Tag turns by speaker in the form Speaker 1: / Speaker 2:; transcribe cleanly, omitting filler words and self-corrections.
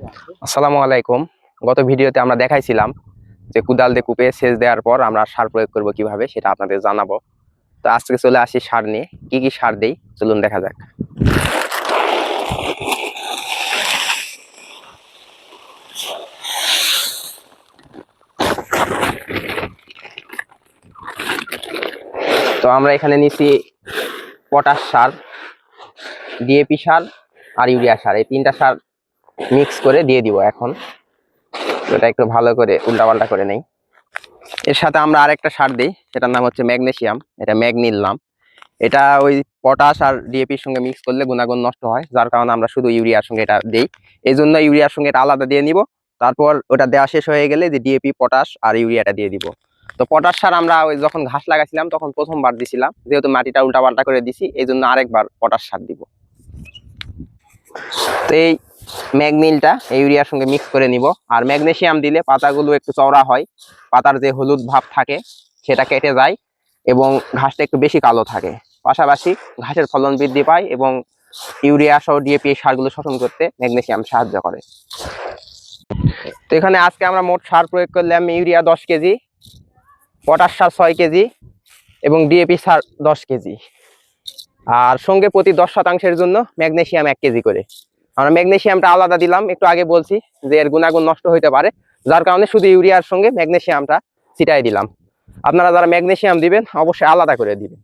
Speaker 1: আসসালামু আলাইকুম। গত ভিডিওতে আমরা দেখাইছিলাম যে কুদাল দিয়ে কূপে সেচ দেওয়ার পর আমরা সার প্রয়োগ করব কিভাবে, সেটা আপনাদের জানাবো। তো আজকে চলে আসি সার নিয়ে। কি কি সার দেই চলুন দেখা যাক। তো আমরা এখানে নিছি পটাশ সার, ডিএপি সার আর ইউরিয়া সার, এই তিনটা সার মিক্স করে দিয়ে দিব এখন। এটা একটু ভালো করে উল্টাপাল্টা করে নেই। এর সাথে আমরা আরেকটা সার দিই, সেটার নাম হচ্ছে ম্যাগনেসিয়াম। এটা ম্যাগনিল নাম। এটা ওই পটাশ আর ডিএপির সঙ্গে মিক্স করলে গুণাগুণ নষ্ট হয়, যার কারণে আমরা শুধু ইউরিয়ার সঙ্গে এটা দিই। এই জন্য ইউরিয়ার সঙ্গে এটা আলাদা দিয়ে নিব। তারপর ওটা দেওয়া শেষ হয়ে গেলে যে ডিএপি, পটাশ আর ইউরিয়াটা দিয়ে দিব। তো পটাশ সার আমরা ওই যখন ঘাস লাগাইছিলাম তখন প্রথমবার দিছিলাম, যেহেতু মাটিটা উল্টাপাল্টা করে দিছি এই জন্য আরেকবার পটাশ সার দিব। তো এই ম্যাগনিলটা ইউরিয়ার সঙ্গে মিক্স করে নিব। আর ম্যাগনেসিয়াম দিলে পাতাগুলো একটু চওড়া হয়, পাতার যে হলুদ ভাব থাকে সেটা কেটে যায় এবং ঘাসটা একটু বেশি কালো থাকে। পাশাপাশি ঘাসের ফলন বৃদ্ধি পায় এবং ইউরিয়া সহ ডিএপি সারগুলো শোষণ করতে ম্যাগনেসিয়াম সাহায্য করে। তো এখানে আজকে আমরা মোট সার প্রয়োগ করলাম ইউরিয়া 10 কেজি, পটাশ সার 6 কেজি এবং ডিএপি সার 10 কেজি। আর সঙ্গে প্রতি 10% জন্য ম্যাগনেসিয়াম 1 কেজি করে। আমরা ম্যাগনেসিয়ামটা আলাদা দিলাম, একটু আগে বলছি যে এর গুণাগুণ নষ্ট হইতে পারে, যার কারণে শুধু ইউরিয়ার সঙ্গে ম্যাগনেসিয়ামটা ছিটাই দিলাম। আপনারা যারা ম্যাগনেসিয়াম দিবেন অবশ্যই আলাদা করে দিবেন।